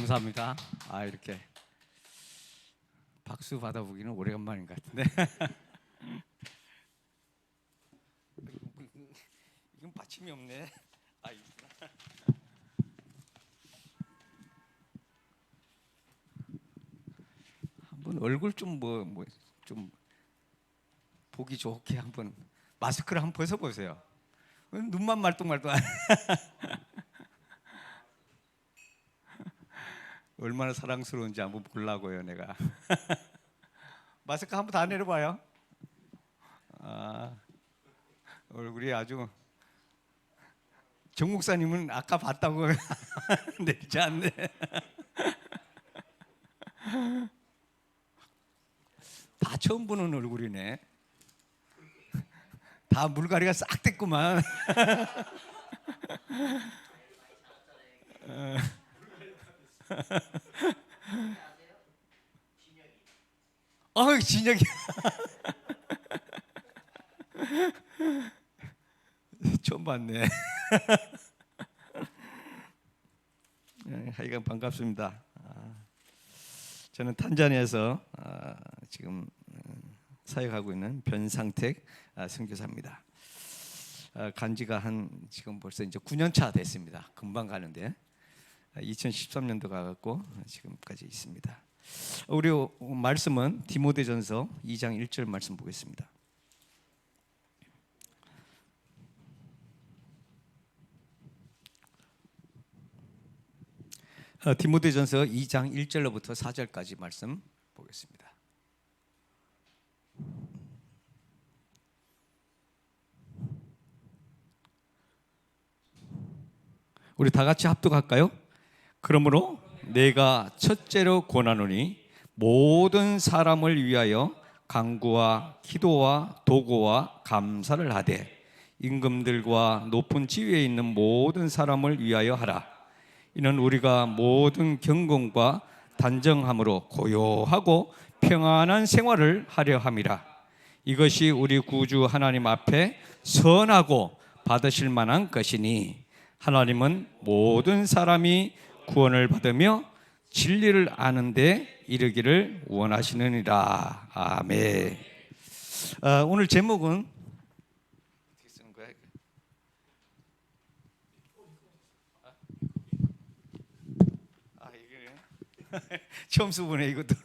감사합니다. 이렇게 박수 받아보기는 오래간만인 것 같은데. 이건 받침이 없네. 한번 얼굴 좀 좀 보기 좋게 한번 마스크를 한번 벗어보세요. 눈만 말똥말똥. 얼마나 사랑스러운지 한번 보려고요, 내가. 마스크 한번 다 내려봐요. 얼굴이 아주. 정 목사님은 아까 봤다고 내리지 않네. 다 처음 보는 얼굴이네. 다 물갈이가 싹 됐구만. 진혁이. 처음 봤네. 하여간 반갑습니다. 저는 탄자니아에서 지금 사역하고 있는 변상택 선교사입니다. 간지가 지금 벌써 이제 9년차 됐습니다. 금방 가는데 2013년도 가갖고 지금까지 있습니다. 우리 말씀은 디모데전서 2장 1절 말씀 보겠습니다. 디모데전서 2장 1절로부터 4절까지 말씀 보겠습니다. 우리 다 같이 합독할까요? 그러므로 내가 첫째로 권하노니 모든 사람을 위하여 간구와 기도와 도고와 감사를 하되 임금들과 높은 지위에 있는 모든 사람을 위하여 하라. 이는 우리가 모든 경건과 단정함으로 고요하고 평안한 생활을 하려 함이라. 이것이 우리 구주 하나님 앞에 선하고 받으실 만한 것이니 하나님은 모든 사람이 구원을 받으며 진리를 아는 데 이르기를 원하시느니라. 아멘. 오늘 제목은 어떻게 쓰는 거야? 이게 처음 써보네 이것도.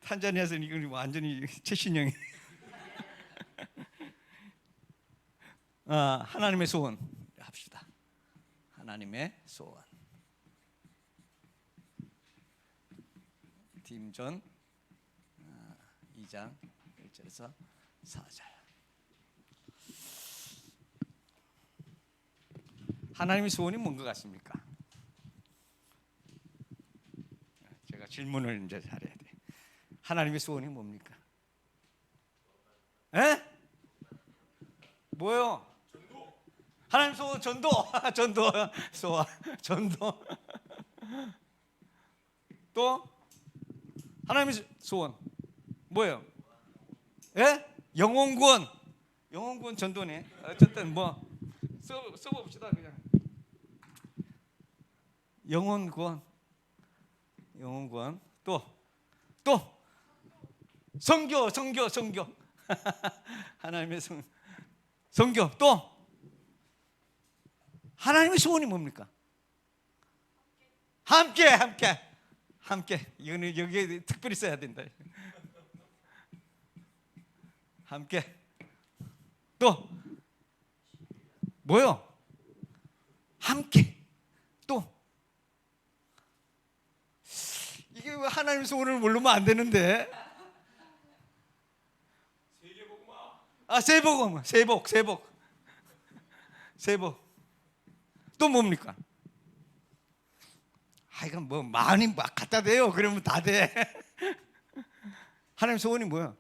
탄자니아에서는 이건 완전히 최신형이. 하나님의 소원 합시다. 하나님의 소원. 디모전 2장 1절에서 4절. 하나님의 소원이 뭔 것 같습니까? 제가 질문을 이제 잘해야 돼. 하나님의 소원이 뭡니까? 에? 뭐요? 하나님 소원 전도. 전도 소원 전도. 또 하나님의 소원 뭐예요? 예? 영혼 구원. 영혼 구원 전도네. 어쨌든 써봅시다 그냥. 영혼 구원. 영혼 구원. 또 선교. 하나님의 선교. 또 하나님의 소원이 뭡니까? 함께. 이거는 여기에 특별히 써야 된다. 함께. 또 뭐요? 함께. 또 이게 왜 하나님의 소원을 모르면 안 되는데? 세복. 또 뭡니까? 이건 많이 막 갖다 대요. 그러면 다 돼. 하나님 소원이 뭐야?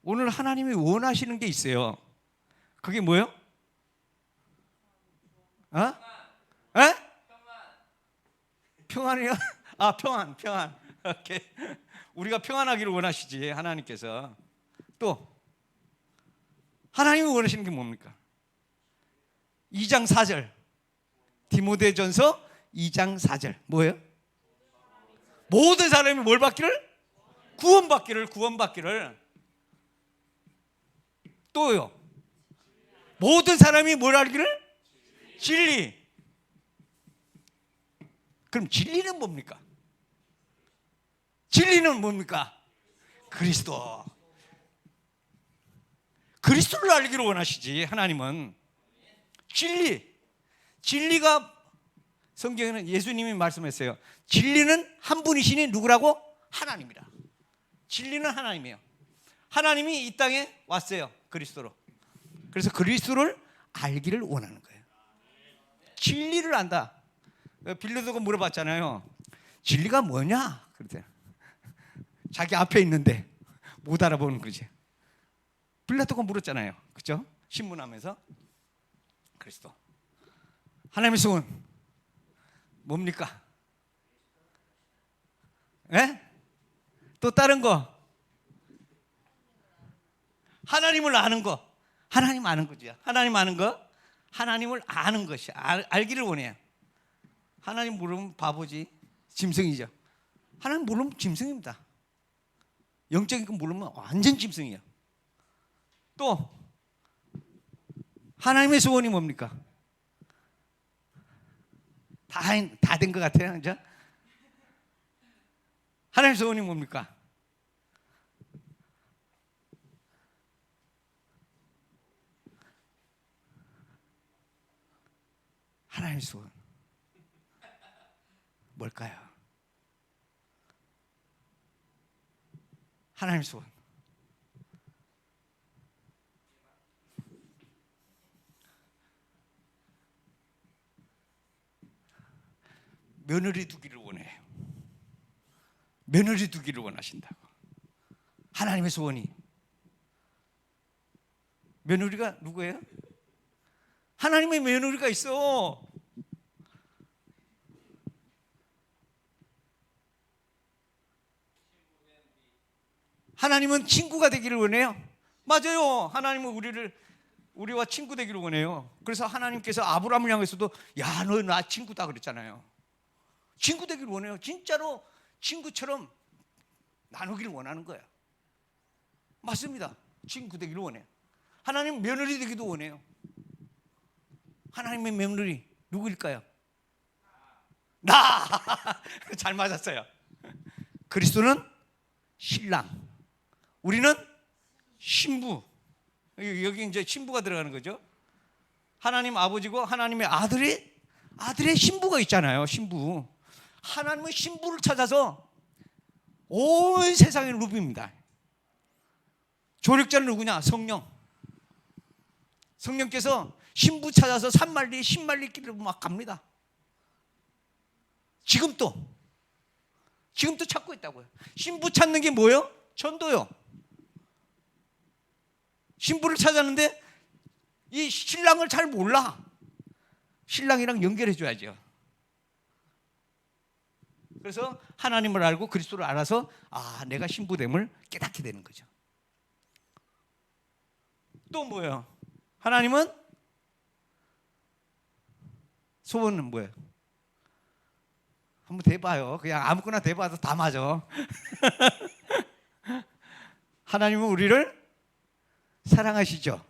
오늘 하나님이 원하시는 게 있어요. 그게 뭐예요? 평안이요? 평안. 오케이. 우리가 평안하기를 원하시지 하나님께서. 또 하나님이 원하시는 게 뭡니까? 2장 4절. 디모데전서 2장 4절. 뭐예요? 모든 사람이 뭘 받기를? 구원받기를. 또요. 모든 사람이 뭘 알기를? 진리. 그럼 진리는 뭡니까? 진리는 뭡니까? 그리스도. 그리스도를 알기를 원하시지. 하나님은 진리가 성경에는 예수님이 말씀했어요. 진리는 한 분이시니 누구라고? 하나님이라. 진리는 하나님이에요. 하나님이 이 땅에 왔어요. 그리스도로. 그래서 그리스도를 알기를 원하는 거예요. 진리를 안다. 빌라도가 물어봤잖아요. 진리가 뭐냐? 그랬대요. 자기 앞에 있는데 못 알아보는 거지. 빌라도가 물었잖아요. 그죠? 신문하면서. 그리스도. 하나님의 소원 뭡니까? 예? 또 다른 거. 하나님을 아는 거. 하나님 아는 거죠. 하나님 아는 거. 하나님을 아는 것이 알기를 원해요. 하나님 모르면 바보지. 짐승이죠. 하나님 모르면 짐승입니다. 영적인 거 모르면 완전 짐승이에요. 또 하나님의 소원이 뭡니까? 다 된 것 같아요. 그죠? 하나님의 소원이 뭡니까? 하나님의 소원 뭘까요? 하나님의 소원. 며느리 두기를 원해요. 며느리 두기를 원하신다고. 하나님의 소원이. 며느리가 누구예요? 하나님의 며느리가 있어. 하나님은 친구가 되기를 원해요. 맞아요. 하나님은 우리와 친구 되기를 원해요. 그래서 하나님께서 아브라함을 향해서도 야, 너 나 친구다 그랬잖아요. 친구 되기를 원해요. 진짜로 친구처럼 나누기를 원하는 거예요. 맞습니다. 친구 되기를 원해요. 하나님 며느리 되기도 원해요. 하나님의 며느리 누구일까요? 나! 잘 맞았어요. 그리스도는 신랑, 우리는 신부. 여기 이제 신부가 들어가는 거죠. 하나님 아버지고 하나님의 아들의 신부가 있잖아요. 신부. 하나님은 신부를 찾아서 온 세상을 누빕니다. 조력자는 누구냐? 성령. 성령께서 신부 찾아서 산만리, 신만리 길을 막 갑니다. 지금도 찾고 있다고요. 신부 찾는 게 뭐예요? 전도요. 신부를 찾았는데 이 신랑을 잘 몰라. 신랑이랑 연결해 줘야죠. 그래서 하나님을 알고 그리스도를 알아서 내가 신부됨을 깨닫게 되는 거죠. 또 뭐예요? 하나님은 소원은 뭐예요? 한번 대봐요. 그냥 아무거나 대봐도 다 맞아. 하나님은 우리를 사랑하시죠.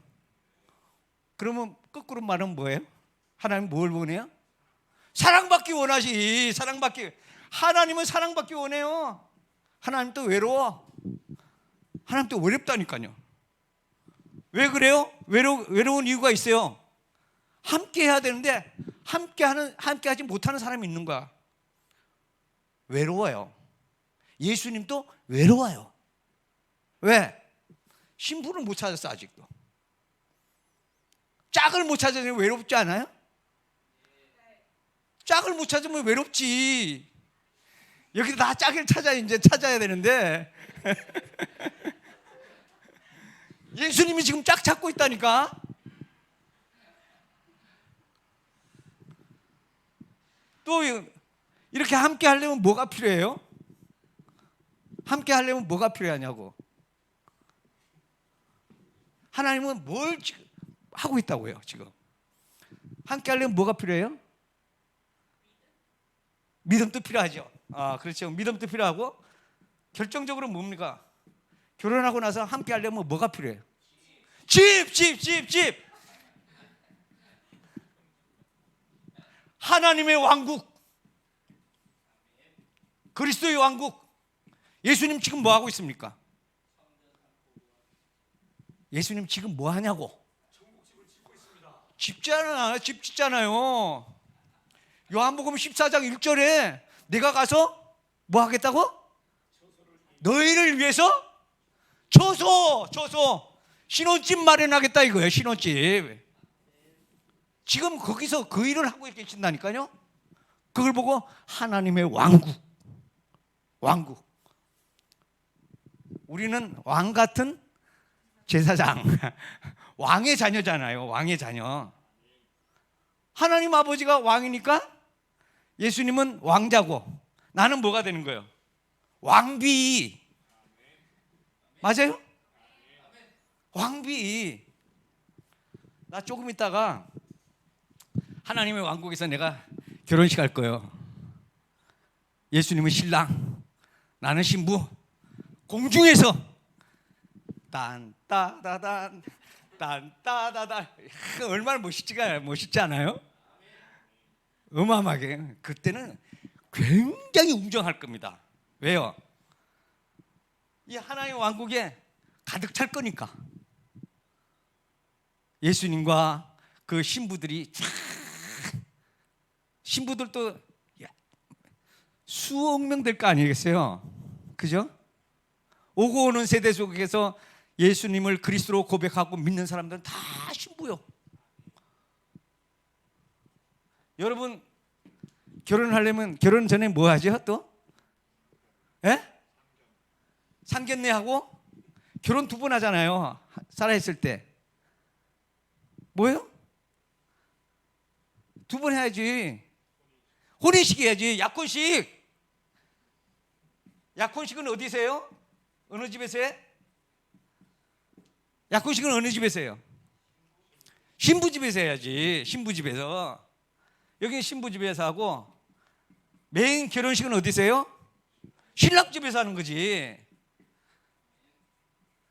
그러면 거꾸로 말하면 뭐예요? 하나님 뭘 원해요? 사랑받기 원하시. 하나님은 사랑받기 원해요. 하나님 또 외로워. 하나님 또 외롭다니까요. 왜 그래요? 외로운 이유가 있어요. 함께 해야 되는데 함께 하지 못하는 사람이 있는 거야. 외로워요. 예수님도 외로워요. 왜? 신부를 못 찾았어. 아직도 짝을 못 찾으면 외롭지 않아요? 짝을 못 찾으면 외롭지. 여기서 다 짝을 찾아야 되는데 예수님이 지금 짝 찾고 있다니까. 또 이렇게 함께 하려면 뭐가 필요해요? 함께 하려면 뭐가 필요하냐고. 하나님은 뭘 하고 있다고요, 지금. 함께 하려면 뭐가 필요해요? 믿음도 필요하죠. 그렇죠. 믿음도 필요하고, 결정적으로 뭡니까? 결혼하고 나서 함께 하려면 뭐가 필요해요? 집. 하나님의 왕국, 그리스도의 왕국. 예수님 지금 뭐 하고 있습니까? 예수님 지금 뭐 하냐고? 집 짓잖아요. 요한복음 14장 1절에 내가 가서 뭐 하겠다고? 너희를 위해서 처소 신혼집 마련하겠다 이거예요. 신혼집. 지금 거기서 그 일을 하고 계신다니까요. 그걸 보고 하나님의 왕국. 우리는 왕 같은 제사장, 왕의 자녀잖아요. 왕의 자녀. 하나님 아버지가 왕이니까 예수님은 왕자고, 나는 뭐가 되는 거예요? 왕비. 맞아요? 왕비. 나 조금 있다가 하나님의 왕국에서 내가 결혼식 할 거예요. 예수님은 신랑, 나는 신부. 공중에서 딴따다단 딴따다단. 얼마나 멋있지 않아요? 어마어마하게. 그때는 굉장히 웅장할 겁니다. 왜요? 이 하나님의 왕국에 가득 찰 거니까. 예수님과 그 신부들이 신부들도 수억 명 될 거 아니겠어요? 그죠? 오고 오는 세대 속에서 예수님을 그리스도로 고백하고 믿는 사람들은 다 신부요. 여러분, 결혼하려면 결혼 전에 뭐 하죠? 또? 예? 상견례하고 결혼 2번 하잖아요. 살아있을 때. 뭐예요? 2번 해야지. 혼인식 해야지. 약혼식은 어디서 해요? 어느 집에서 해? 약혼식은 어느 집에서 해요? 신부집에서 해야지. 신부집에서. 여기는 신부집에서 하고, 메인 결혼식은 어디서 해요? 신랑집에서 하는 거지.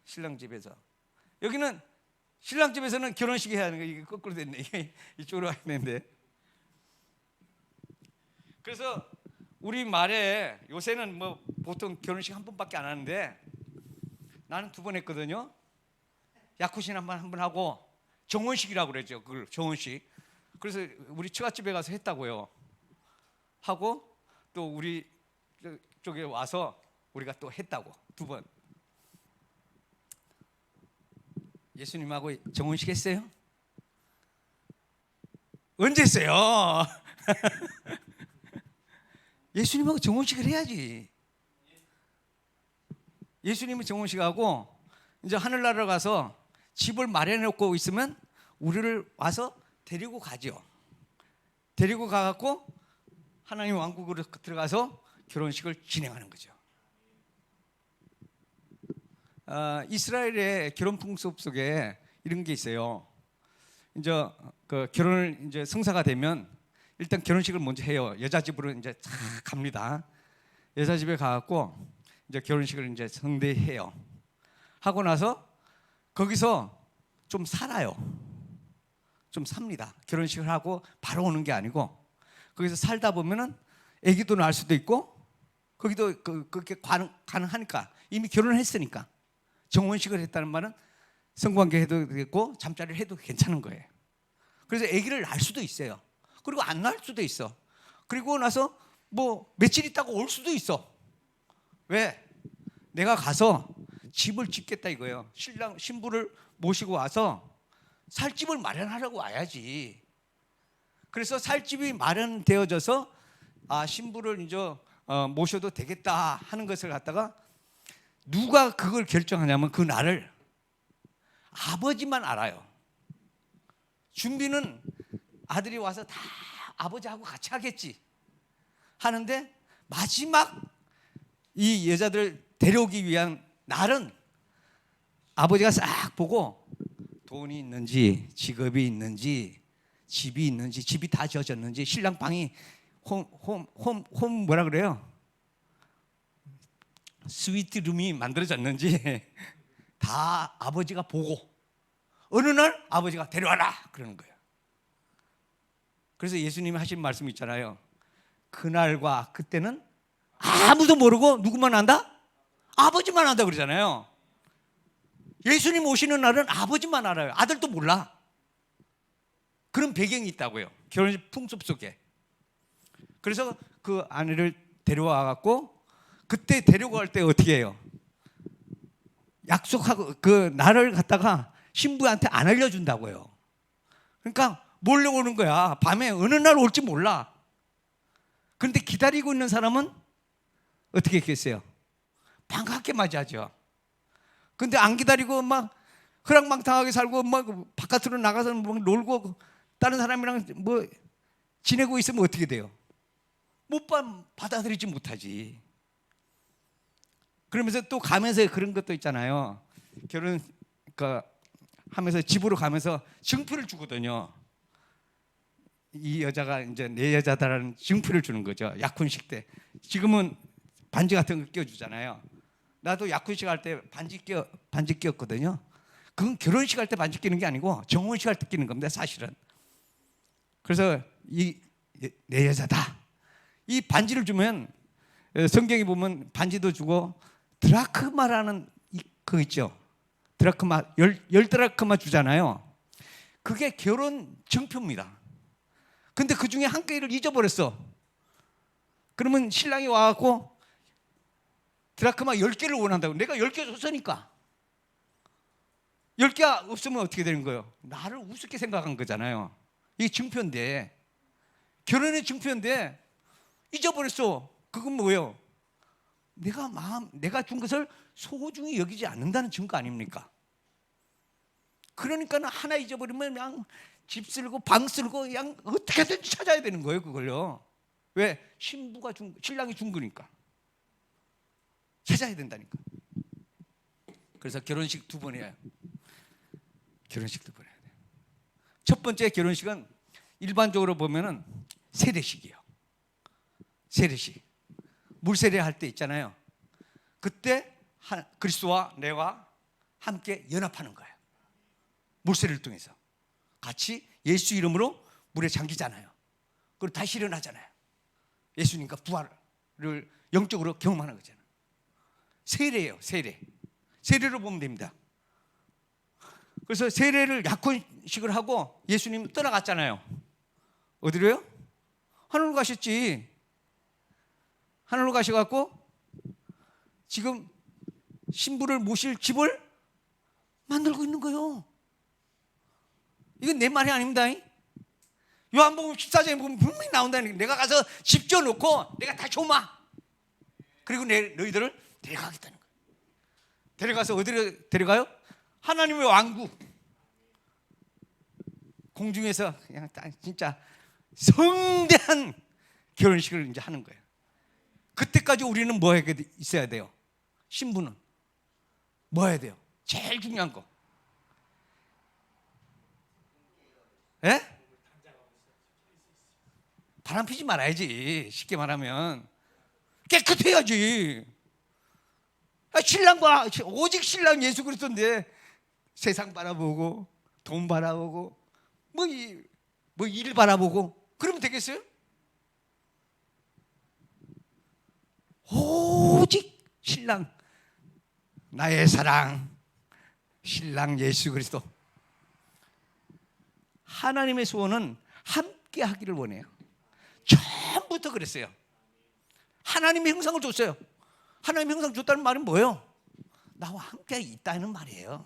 신랑집에서. 여기는 신랑집에서는 결혼식이 해야 하는 거. 이게 거꾸로 됐네. 이게 이쪽으로 와야 되는데. 그래서 우리 말에 요새는 뭐 보통 결혼식 한 번밖에 안 하는데, 나는 2번 했거든요. 약혼식 한 번 하고, 정혼식이라고 그러죠. 그걸 정혼식. 그래서 우리 처갓집에 가서 했다고요. 하고 또 우리 쪽에 와서 우리가 또 했다고 2번. 예수님하고 정혼식 했어요? 언제 했어요? 예수님하고 정혼식을 해야지. 예수님은 정혼식하고 이제 하늘나라로 가서 집을 마련해 놓고 있으면 우리를 와서 데리고 가죠. 데리고 가갖고 하나님 왕국으로 들어가서 결혼식을 진행하는 거죠. 이스라엘의 결혼 풍습 속에 이런 게 있어요. 이제 그 결혼을 이제 성사가 되면 일단 결혼식을 먼저 해요. 여자 집으로 이제 다 갑니다. 여자 집에 가갖고 이제 결혼식을 이제 성대해요. 하고 나서 거기서 좀 살아요. 좀 삽니다. 결혼식을 하고 바로 오는 게 아니고 거기서 살다 보면은 아기도 낳을 수도 있고, 거기도 그렇게 가능하니까, 이미 결혼을 했으니까. 정혼식을 했다는 말은 성관계 해도 되고 잠자리를 해도 괜찮은 거예요. 그래서 아기를 낳을 수도 있어요. 그리고 안 낳을 수도 있어. 그리고 나서 뭐 며칠 있다가 올 수도 있어. 왜? 내가 가서 집을 짓겠다 이거예요. 신부를 모시고 와서 살 집을 마련하려고 와야지. 그래서 살 집이 마련되어져서 신부를 이제 모셔도 되겠다 하는 것을 갖다가 누가 그걸 결정하냐면 그 날을 아버지만 알아요. 준비는 아들이 와서 다 아버지하고 같이 하겠지 하는데, 마지막 이 여자들 데려오기 위한 날은 아버지가 싹 보고 돈이 있는지 직업이 있는지 집이 있는지, 집이 다 지어졌는지, 신랑 방이 홈 뭐라 그래요? 스위트 룸이 만들어졌는지 다 아버지가 보고 어느 날 아버지가 데려와라 그러는 거예요. 그래서 예수님이 하신 말씀 있잖아요. 그날과 그때는 아무도 모르고 누구만 안다? 아버지만 안다 그러잖아요. 예수님 오시는 날은 아버지만 알아요. 아들도 몰라. 그런 배경이 있다고요. 결혼식 풍습 속에. 그래서 그 아내를 데려와 갖고 그때 데려갈 때 어떻게 해요? 약속하고 그 날을 갖다가 신부한테 안 알려준다고요. 그러니까 몰래 오는 거야. 밤에 어느 날 올지 몰라. 그런데 기다리고 있는 사람은 어떻게 했겠어요? 반갑게 맞이하죠. 근데 안 기다리고 막 허랑방탕하게 살고 막 바깥으로 나가서 막 놀고 다른 사람이랑 뭐 지내고 있으면 어떻게 돼요? 받아들이지 못하지. 그러면서 또 가면서 그런 것도 있잖아요. 결혼 하면서 집으로 가면서 증표를 주거든요. 이 여자가 이제 내 여자다라는 증표를 주는 거죠. 약혼식 때. 지금은 반지 같은 거 껴주잖아요. 나도 약혼식 할 때 반지 끼었거든요. 그건 결혼식 할 때 반지 끼는 게 아니고 정혼식 할 때 끼는 겁니다, 사실은. 그래서 내 여자다. 이 반지를 주면 성경에 보면 반지도 주고 드라크마라는 그거 있죠. 드라크마 열 드라크마 주잖아요. 그게 결혼 증표입니다. 근데 그 중에 한 개를 잊어버렸어. 그러면 신랑이 와갖고 드라크마 10개를 원한다고. 내가 10개 줬으니까 10개 없으면 어떻게 되는 거예요? 나를 우습게 생각한 거잖아요. 이게 증표인데, 결혼의 증표인데 잊어버렸어. 그건 뭐예요? 내가 준 것을 소중히 여기지 않는다는 증거 아닙니까? 그러니까 하나 잊어버리면 그냥 집 쓸고 방 쓸고 그냥 어떻게든지 찾아야 되는 거예요, 그걸요. 왜? 신랑이 준 거니까 찾아야 된다니까. 그래서 결혼식 2번 해요. 결혼식 2번 해야 돼요. 첫 번째 결혼식은 일반적으로 보면은 세례식이에요. 세례식. 물세례 할 때 있잖아요. 그때 그리스도와 내가 함께 연합하는 거예요. 물세례를 통해서 같이 예수 이름으로 물에 잠기잖아요. 그리고 다시 일어나잖아요. 예수님과 부활을 영적으로 경험하는 거잖아요. 세례예요, 세례. 세례로 보면 됩니다. 그래서 세례를 약혼식을 하고 예수님 떠나갔잖아요. 어디로요? 하늘로 가셨지. 하늘로 가셔갖고 지금 신부를 모실 집을 만들고 있는 거예요. 이건 내 말이 아닙니다. 요한복음 14장에 보면 분명히 나온다니까. 내가 가서 집 지어놓고 내가 다 줘마. 그리고 너희들을 데려가겠다는 거예요. 데려가서 어디로 데려가요? 하나님의 왕국. 공중에서 그냥 진짜 성대한 결혼식을 이제 하는 거예요. 그때까지 우리는 뭐 해야 있어야 돼요? 신부는 뭐 해야 돼요? 제일 중요한 거. 예? 바람 피지 말아야지. 쉽게 말하면 깨끗해야지. 신랑과 오직 신랑 예수 그리스도인데 세상 바라보고 돈 바라보고 뭐 일 바라보고 그러면 되겠어요? 오직 신랑, 나의 사랑, 신랑 예수 그리스도. 하나님의 소원은 함께 하기를 원해요. 처음부터 그랬어요. 하나님의 형상을 줬어요. 하나님의 형상 줬다는 말은 뭐예요? 나와 함께 있다는 말이에요.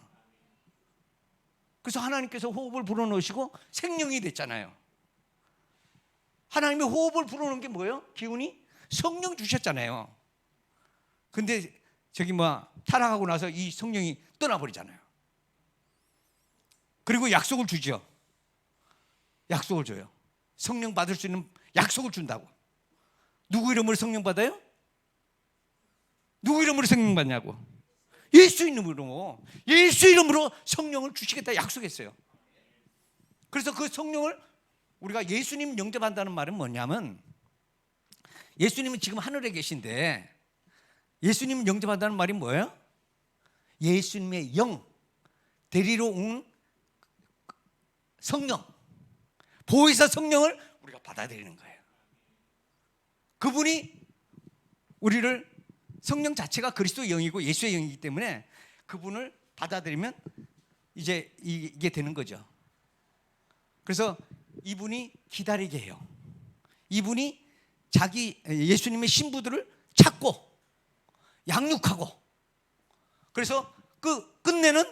그래서 하나님께서 호흡을 불어넣으시고 생명이 됐잖아요. 하나님의 호흡을 불어넣은 게 뭐예요? 기운이? 성령 주셨잖아요. 근데 타락하고 나서 이 성령이 떠나버리잖아요. 그리고 약속을 주죠. 약속을 줘요. 성령 받을 수 있는 약속을 준다고. 누구 이름으로 성령 받아요? 누구 이름으로 성령 받냐고? 예수 이름으로. 예수 이름으로 성령을 주시겠다 약속했어요. 그래서 그 성령을 우리가 예수님 영접한다는 말은 뭐냐면, 예수님은 지금 하늘에 계신데 예수님 영접한다는 말이 뭐예요? 예수님의 영, 데리러 온 성령, 보혜사 성령을 우리가 받아들이는 거예요. 그분이 우리를, 성령 자체가 그리스도의 영이고 예수의 영이기 때문에 그분을 받아들이면 이제 이게 되는 거죠. 그래서 이분이 기다리게 해요. 이분이 자기 예수님의 신부들을 찾고 양육하고, 그래서 끝내는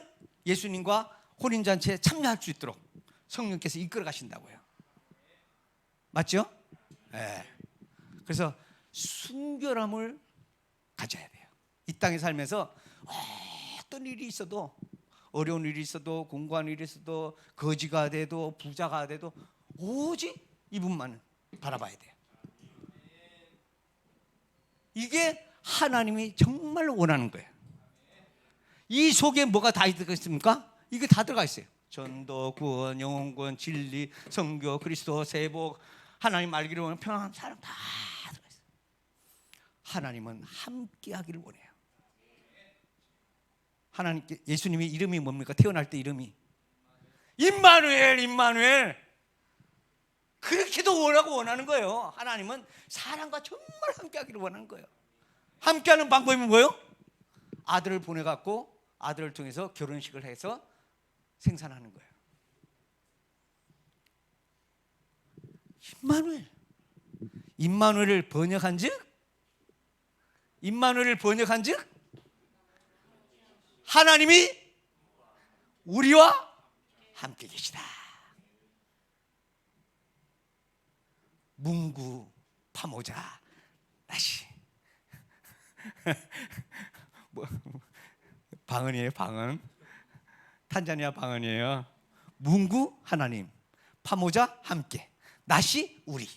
예수님과 혼인잔치에 참여할 수 있도록 성령께서 이끌어 가신다고요. 맞죠? 네. 그래서 순결함을 가져야 돼요. 이 땅에 살면서 어떤 일이 있어도, 어려운 일이 있어도, 공부한 일이 있어도, 거지가 돼도 부자가 돼도 오직 이분만 바라봐야 돼요. 이게 하나님이 정말 원하는 거예요. 이 속에 뭐가 다 들어있습니까? 이게 다 들어가 있어요. 전도, 구원, 영혼구원, 진리, 성교, 그리스도, 세복, 하나님 알기를 원하는 평안한 사람 다 들어가 있어요. 하나님은 함께하기를 원해요. 하나님께, 예수님의 이름이 뭡니까? 태어날 때 이름이 임마누엘, 임마누엘. 그렇게도 원하는 거예요. 하나님은 사람과 정말 함께하기를 원하는 거예요. 함께하는 방법이 뭐예요? 아들을 보내갖고 아들을 통해서 결혼식을 해서 생산하는 거예요. 임마누엘. 임마누엘을 번역한즉 하나님이 우리와 함께 계시다. 문구 파모자 나시. 방언이에요, 방언. 탄자니아 방언이에요. 문구 하나님, 파모자 함께, 나시 우리.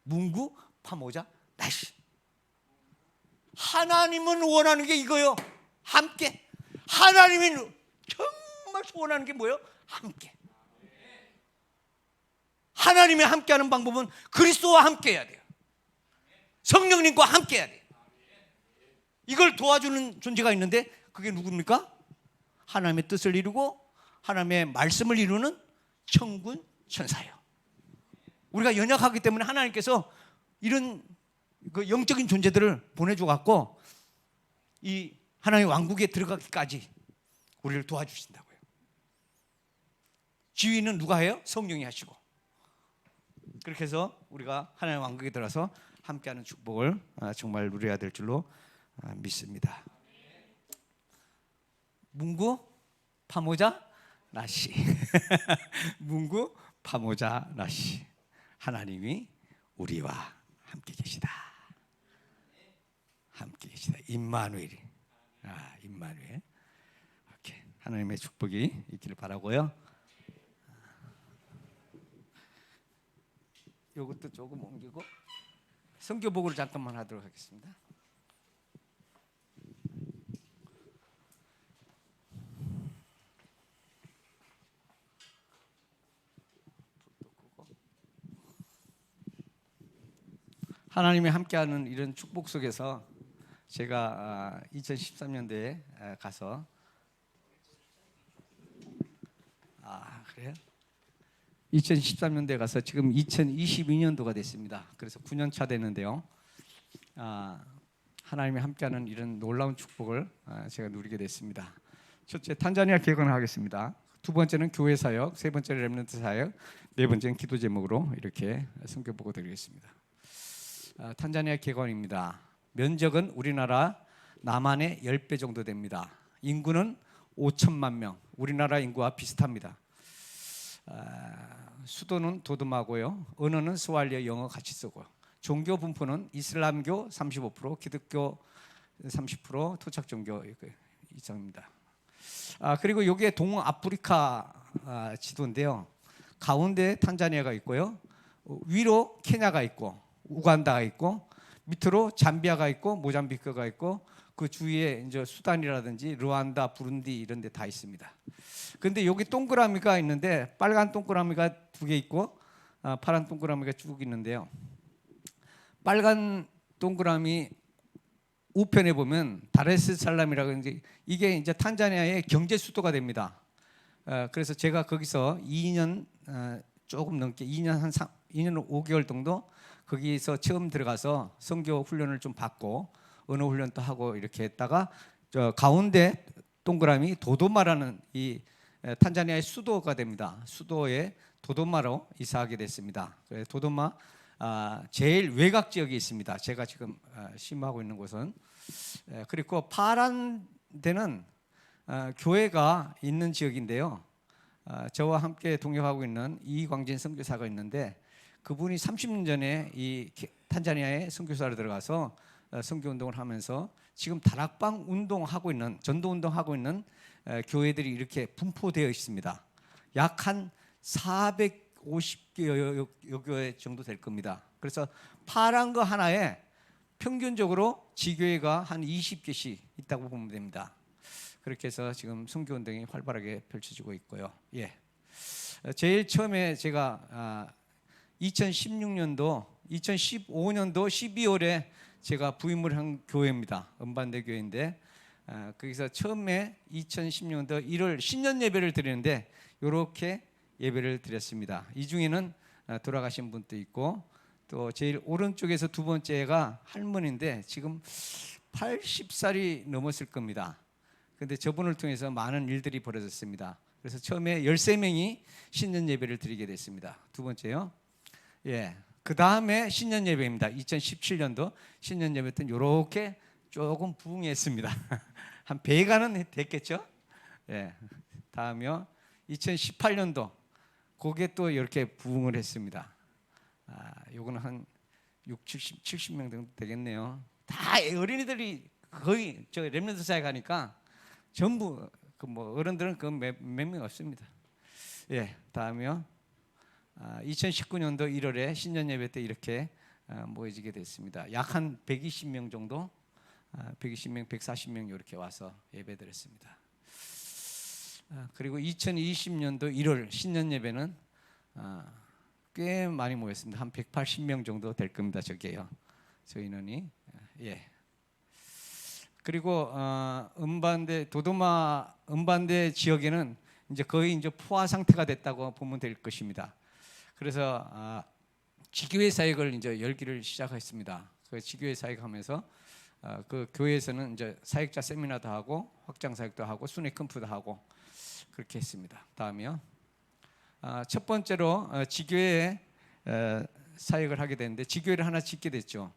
문구 파모자 나시. 하나님은 원하는 게 이거요. 함께. 하나님이 정말 소원하는 게 뭐예요? 함께. 하나님이 함께하는 방법은 그리스도와 함께해야 돼요. 성령님과 함께해야 돼요. 이걸 도와주는 존재가 있는데 그게 누굽니까? 하나님의 뜻을 이루고 하나님의 말씀을 이루는 천군 천사예요. 우리가 연약하기 때문에 하나님께서 이런 그 영적인 존재들을 보내줘 갖고 이 하나님의 왕국에 들어가기까지 우리를 도와주신다고요. 지휘는 누가 해요? 성령이 하시고. 그렇게 해서 우리가 하나님의 왕국에 들어서 함께하는 축복을 정말 누려야 될 줄로 믿습니다. 문구 파모자 나시. 문구 파모자 나시. 하나님이 우리와 함께 계시다. 함께 계시다. 임마누엘이. 임마누엘. 이렇게 하나님의 축복이 있기를 바라고요. 이것도 조금 옮기고 선교복으로 잠깐만 하도록 하겠습니다. 하나님이 함께하는 이런 축복 속에서 제가 2013년도에 가서 그래요? 2013년도에 가서 지금 2022년도가 됐습니다. 그래서 9년 차 됐는데요. 하나님이 함께하는 이런 놀라운 축복을 제가 누리게 됐습니다. 첫째, 탄자니아 개건을 하겠습니다. 두 번째는 교회 사역, 세 번째는 렘넌트 사역, 네 번째는 기도 제목으로 이렇게 선교보고 드리겠습니다. 탄자니아 개건입니다. 면적은 우리나라 남한의 10배 정도 됩니다. 인구는 5천만 명, 우리나라 인구와 비슷합니다. 수도는 도드마고요. 언어는 스왈리어, 영어 같이 쓰고요. 종교 분포는 이슬람교 35%, 기독교 30%, 토착 종교 이상입니다. 그리고 이게 동아프리카 지도인데요. 가운데 탄자니아가 있고요. 위로 케냐가 있고 우간다가 있고 밑으로 잠비아가 있고 모잠비크가 있고 그 주위에 이제 수단이라든지 르완다, 부룬디 이런 데 다 있습니다. 근데 여기 동그라미가 있는데 빨간 동그라미가 2개 있고 파란 동그라미가 쭉 있는데요. 빨간 동그라미 우편에 보면 다레스살람이라고 이게 이제 탄자니아의 경제 수도가 됩니다. 그래서 제가 거기서 2년 조금 넘게 2년 5개월 정도 거기서 처음 들어가서 선교 훈련을 좀 받고 언어 훈련도 하고 이렇게 했다가 저 가운데 동그라미 도도마라는 이 탄자니아의 수도가 됩니다. 수도에 도도마로 이사하게 됐습니다. 도도마 제일 외곽 지역에 있습니다. 제가 지금 심하고 있는 곳은. 그리고 파란 데는 교회가 있는 지역인데요. 저와 함께 동역하고 있는 이광진 선교사가 있는데 그분이 30년 전에 이 탄자니아에 선교사로 들어가서 선교 운동을 하면서 지금 다락방 운동하고 있는 전도 운동하고 있는 교회들이 이렇게 분포되어 있습니다. 약 한 450여 교회 정도 될 겁니다. 그래서 파란 거 하나에 평균적으로 지교회가 한 20개씩 있다고 보면 됩니다. 그렇게 해서 지금 선교 운동이 활발하게 펼쳐지고 있고요. 예. 제일 처음에 제가 2016년도, 2015년도 12월에 제가 부임을 한 교회입니다. 은반대 교회인데 거기서 처음에 2016년도 1월 신년 예배를 드리는데 이렇게 예배를 드렸습니다. 이 중에는 돌아가신 분도 있고 또 제일 오른쪽에서 두 번째가 할머니인데 지금 80살이 넘었을 겁니다. 그런데 저분을 통해서 많은 일들이 벌어졌습니다. 그래서 처음에 13명이 신년 예배를 드리게 됐습니다. 두 번째요. 예. 그 다음에 신년 예배입니다. 2017년도 신년 예배 때는 이렇게 조금 부흥했습니다. 한 배가는 됐겠죠? 예. 다음이요. 2018년도 거기에 또 이렇게 부흥을 했습니다. 요거는 한 60, 70명 정도 되겠네요. 다 어린이들이 거의 저 렘넌트 사에 가니까 전부 그 뭐 어른들은 그 몇 명 없습니다. 예. 다음이요. 2019년도 1월에 신년 예배 때 이렇게 모여지게 됐습니다. 약 한 120명 정도, 120명, 140명 이렇게 와서 예배드렸습니다. 그리고 2020년도 1월 신년 예배는 꽤 많이 모였습니다. 한 180명 정도 될 겁니다. 저게요. 저 인원이. 예. 그리고 은반대 도도마 은반대 지역에는 이제 거의 이제 포화 상태가 됐다고 보면 될 것입니다. 그래서 지교회 사역을 이제 열기를 시작했습니다. 그 지교회 사역하면서 그 교회에서는 이제 사역자 세미나도 하고 확장 사역도 하고 순회 캠프도 하고 그렇게 했습니다. 다음이요. 첫 번째로 지교회에 사역을 하게 됐는데 지교회를 하나 짓게 됐죠.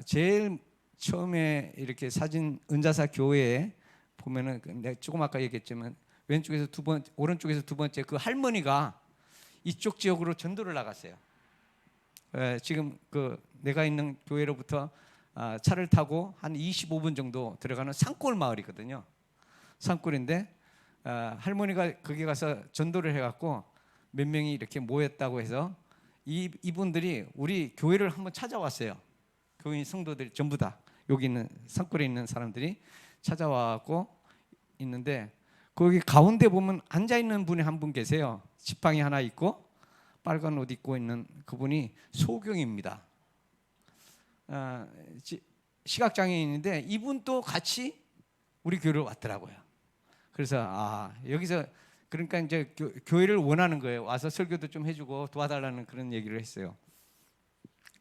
제일 처음에 이렇게 사진 은자사 교회에 보면은 내가 조금 아까 얘기했지만 왼쪽에서 두 번째, 오른쪽에서 두 번째 그 할머니가 이쪽 지역으로 전도를 나갔어요. 지금 그 내가 있는 교회로부터 차를 타고 한 25분 정도 들어가는 산골 마을이거든요. 산골인데 할머니가 거기 가서 전도를 해갖고 몇 명이 이렇게 모였다고 해서 이분들이 우리 교회를 한번 찾아왔어요. 교인 성도들 전부 다 여기 있는 산골에 있는 사람들이 찾아와갖고 있는데 거기 가운데 보면 앉아 있는 분이 한 분 계세요. 지팡이 하나 있고 빨간 옷 입고 있는 그분이 소경입니다. 시각장애인인데 이분도 같이 우리 교회를 왔더라고요. 그래서 여기서 그러니까 이제 교회를 원하는 거예요. 와서 설교도 좀 해주고 도와달라는 그런 얘기를 했어요.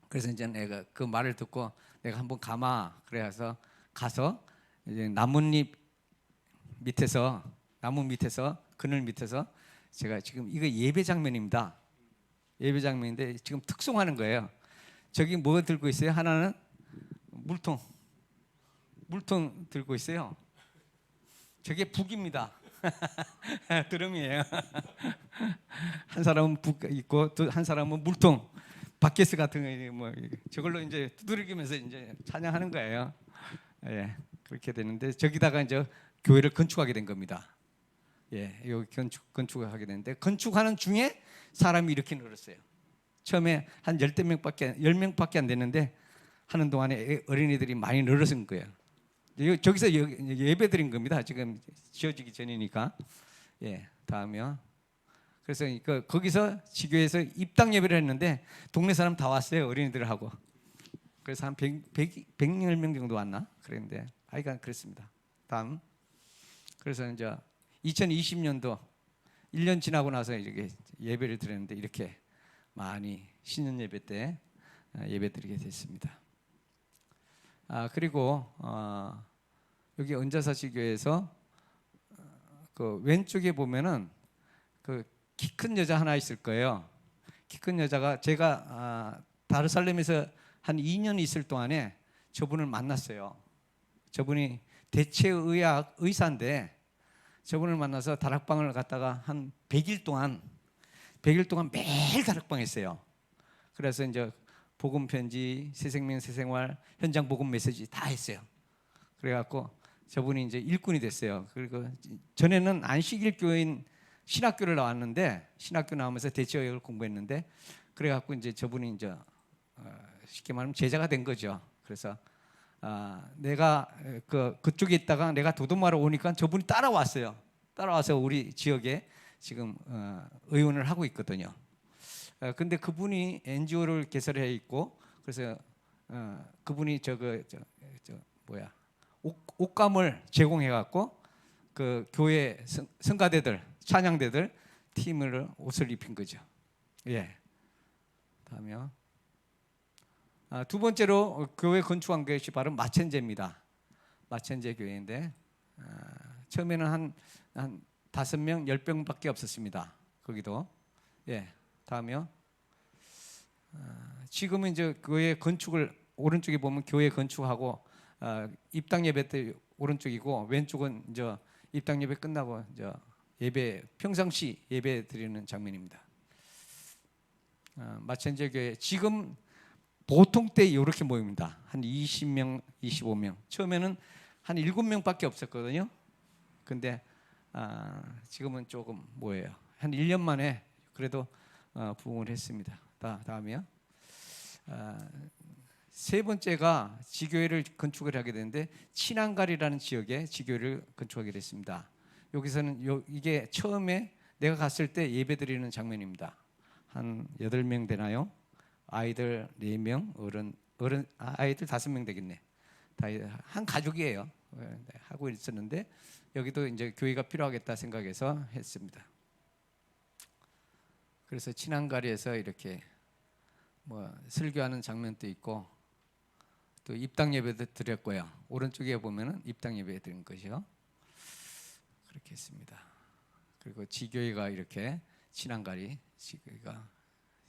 그래서 이제 내가 그 말을 듣고 내가 한번 가마 그래서 가서 이제 나무 밑에서 그늘 밑에서 제가 지금 이거 예배 장면입니다. 예배 장면인데 지금 특송하는 거예요. 저기 뭐 들고 있어요? 하나는 물통 들고 있어요. 저게 북입니다. 드럼이에요. 한 사람은 북 있고 또 한 사람은 물통, 바켓스 같은 거 뭐 저걸로 이제 두드리면서 이제 찬양하는 거예요. 예, 그렇게 되는데 저기다가 이제 교회를 건축하게 된 겁니다. 예, 여기 건축을 하게 되는데 건축하는 중에 사람이 이렇게 늘었어요. 처음에 한 10명밖에 안 됐는데 하는 동안에 어린이들이 많이 늘어선 거예요. 저기서 예배 드린 겁니다. 지금 지어지기 전이니까. 예, 다음이요. 그래서 거기서 지교에서 입당 예배를 했는데 동네 사람 다 왔어요. 어린이들하고. 그래서 한 100여 명 정도 왔나? 그랬는데 하여간 그랬습니다. 다음. 그래서 이제 2020년도 1년 지나고 나서 이렇게 예배를 드렸는데 이렇게 많이 신년 예배 때 예배 드리게 됐습니다. 그리고 여기 은자사시교회에서 그 왼쪽에 보면은 그 키 큰 여자 하나 있을 거예요. 키 큰 여자가 제가 다르살렘에서 한 2년 있을 동안에 저분을 만났어요. 저분이 대체의학 의사인데 저분을 만나서 다락방을 갔다가 한 100일 동안 매일 다락방 했어요. 그래서 이제 복음 편지, 새생명 새생활, 현장 복음 메시지 다 했어요. 그래갖고 저분이 이제 일꾼이 됐어요. 그리고 전에는 안식일 교인 신학교를 나왔는데 신학교 나오면서 대체의학을 공부했는데 그래갖고 이제 저분이 이제 쉽게 말하면 제자가 된 거죠. 그래서 내가 그쪽에 있다가 내가 도도마로 오니까 저분이 따라왔어요. 따라와서 우리 지역에 지금 의원을 하고 있거든요. 근데 그분이 NGO를 개설해 있고 그래서 그분이 옷감을 제공해 갖고 그 교회 성가대들 찬양대들 팀을 옷을 입힌 거죠. 예. 다음이요. 두 번째로 교회 건축한 것이 바로 마천제입니다. 마천제 교회인데 처음에는 한 5명, 10명밖에 없었습니다. 거기도. 예. 다음이요. 지금은 이제 교회 건축을 오른쪽에 보면 교회 건축하고 입당 예배 때 오른쪽이고 왼쪽은 이제 입당 예배 끝나고 이제 예배 평상시 예배 드리는 장면입니다. 마천제 교회 지금 보통 때 이렇게 모입니다. 한 20명, 25명. 처음에는 한 7명밖에 없었거든요. 근데 지금은 조금 모여요. 한 1년 만에 그래도 부흥을 했습니다. 다음이요. 세 번째가 지교회를 건축을 하게 되는데 친안갈이라는 지역에 지교회를 건축하게 됐습니다. 여기서는 이게 처음에 내가 갔을 때 예배드리는 장면입니다. 한 8명 되나요? 아이들 4명, 어른 아이들 5명 되겠네. 다 한 가족이에요. 하고 있었는데 여기도 이제 교회가 필요하겠다 생각해서 했습니다. 그래서 친안갈이에서 이렇게 설교하는 장면도 있고 또 입당 예배도 드렸고요. 오른쪽에 보면은 입당 예배 드린 것이요. 그렇게 했습니다. 그리고 지교회가 이렇게 친안갈이 지교회가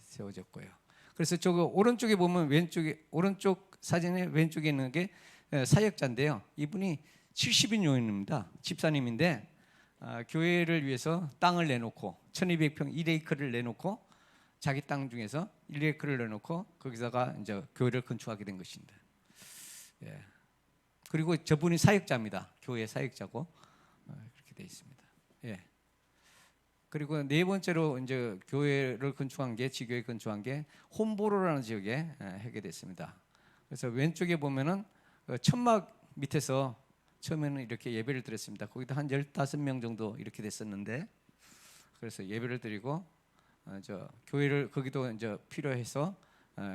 세워졌고요. 그래서 저거 오른쪽에 보면 오른쪽 사진의 왼쪽에 있는 게 사역자인데요. 이분이 70인 요인입니다. 집사님인데 교회를 위해서 땅을 내놓고 1200평 1에이크를 내놓고 자기 땅 중에서 1에이크를 내놓고 거기다가 이제 교회를 건축하게 된 것입니다. 예. 그리고 저분이 사역자입니다. 교회 사역자고 그렇게 되어 있습니다. 예. 그리고 네 번째로 이제 교회를 건축한 게 지교회 건축한 게 홈보로라는 지역에 하게 됐습니다. 그래서 왼쪽에 보면은 천막 밑에서 처음에는 이렇게 예배를 드렸습니다. 거기도 한 15명 정도 이렇게 됐었는데 그래서 예배를 드리고 교회를 거기도 이제 필요해서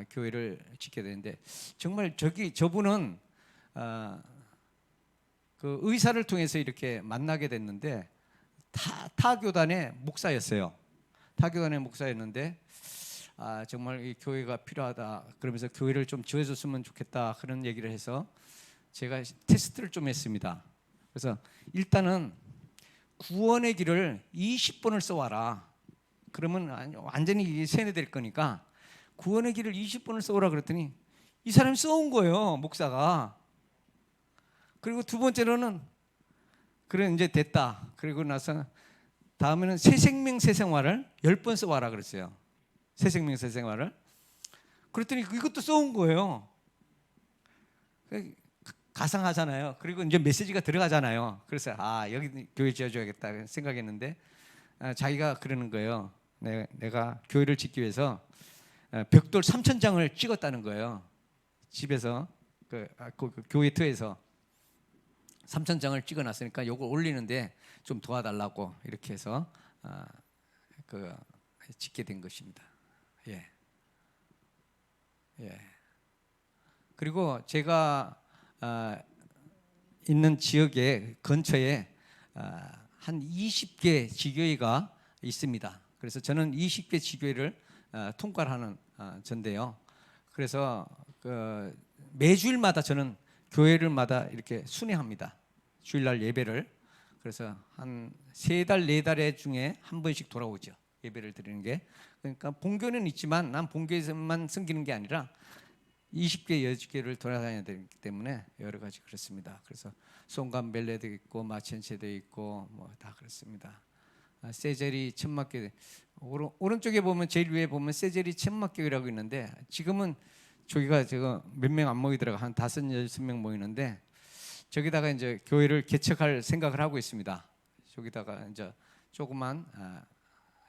교회를 짓게 되는데 정말 저분은 그 의사를 통해서 이렇게 만나게 됐는데 타 교단의 목사였어요. 타 교단의 목사였는데 정말 이 교회가 필요하다 그러면서 교회를 좀 지어줬으면 좋겠다 그런 얘기를 해서 제가 테스트를 좀 했습니다. 그래서 일단은 구원의 길을 20번을 써와라. 그러면 완전히 세뇌될 거니까 구원의 길을 20번을 써오라 그랬더니 이 사람이 써온 거예요. 목사가. 그리고 두 번째로는 그래 이제 됐다. 그리고 나서 다음에는 새생명 새생활을 10번 써와라 그랬어요. 새생명 새생활을. 그랬더니 이것도 써온 거예요. 가상하잖아요. 그리고 이제 메시지가 들어가잖아요. 그래서 여기 교회 지어줘야겠다 생각했는데 자기가 그러는 거예요. 내가 교회를 짓기 위해서 벽돌 3,000장을 찍었다는 거예요. 집에서 그 교회 터에서 3,000장을 찍어놨으니까 이걸 올리는데 좀 도와달라고 이렇게 해서 그 짓게 된 것입니다. 예, 예. 그리고 제가 있는 지역의 근처에 한 20개 지교회가 있습니다. 그래서 저는 20개 지교회를 통과하는 전데요. 그래서 그 매주일마다 저는 교회를마다 이렇게 순회합니다. 주일날 예배를. 그래서 한 3달, 4달에 중에 한 번씩 돌아오죠. 예배를 드리는 게. 그러니까 본교는 있지만 난 본교에서만 섬기는 게 아니라 20개, 10개를 돌아다녀야 되기 때문에 여러 가지 그렇습니다. 그래서 송간벨레도 있고 마첸체도 있고 뭐 다 그렇습니다. 세제리 천막교, 오른쪽에 보면 제일 위에 보면 세제리 천막교회라고 있는데 지금은 저기가 제가 몇 명 안 모이더라고. 한 5, 6명 모이는데 저기다가 이제 교회를 개척할 생각을 하고 있습니다. 저기다가 이제 조그만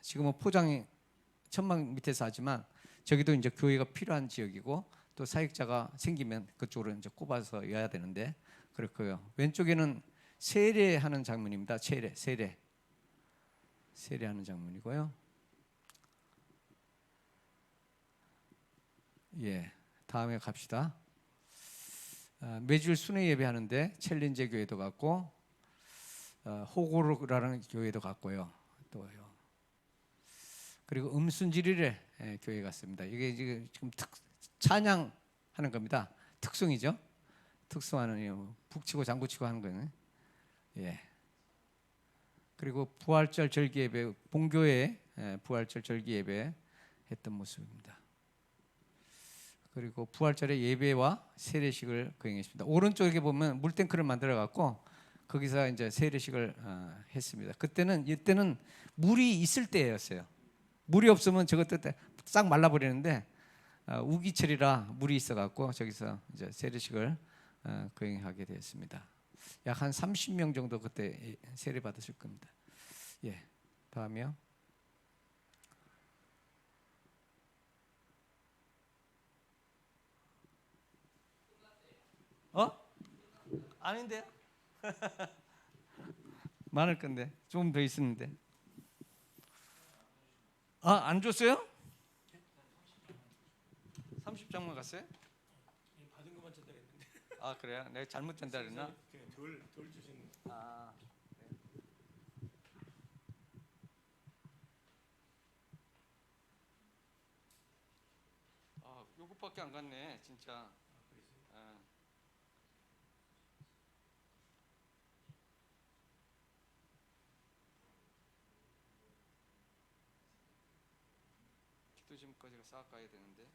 지금은 포장이 천막 밑에서 하지만 저기도 이제 교회가 필요한 지역이고 또 사역자가 생기면 그쪽으로 이제 꼽아서 해야 되는데 그렇고요. 왼쪽에는 세례하는 장면입니다. 세례하는 장면이고요. 예, 다음에 갑시다. 매주일 순회 예배하는데 챌린저 교회도 갔고 호고르라는 교회도 갔고요. 또요. 그리고 음순지리의 교회 갔습니다. 이게 지금 찬양하는 겁니다. 특송이죠. 특송하는 북치고 장구치고 하는 거는. 예. 그리고 부활절 절기 예배 본교회 부활절 절기 예배 했던 모습입니다. 그리고 부활절의 예배와 세례식을 거행했습니다. 오른쪽에 보면 물탱크를 만들어 갖고 거기서 이제 세례식을 했습니다. 이때는 물이 있을 때였어요. 물이 없으면 저것도 싹 말라버리는데 우기철이라 물이 있어갖고 저기서 이제 세례식을 거행하게 되었습니다. 약 한 30명 정도 그때 세례 받으실 겁니다. 예, 다음이요. 아닌데? 많을 건데 좀 더 있었는데. 안 줬어요? 30장만 갔어요? 받은 것만 전달했는데. 그래요? 내가 잘못 전달했나? 돌 주신. 그래. 요것밖에 안 갔네, 진짜. 기도심까지 싹 가야 되는데.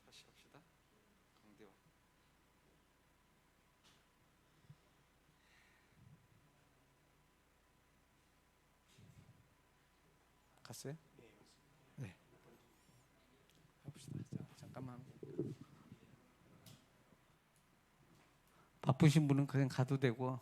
다시 합시다. 강대화. 갔어요? 네. 해봅시다. 잠깐만. 바쁘신 분은 그냥 가도 되고.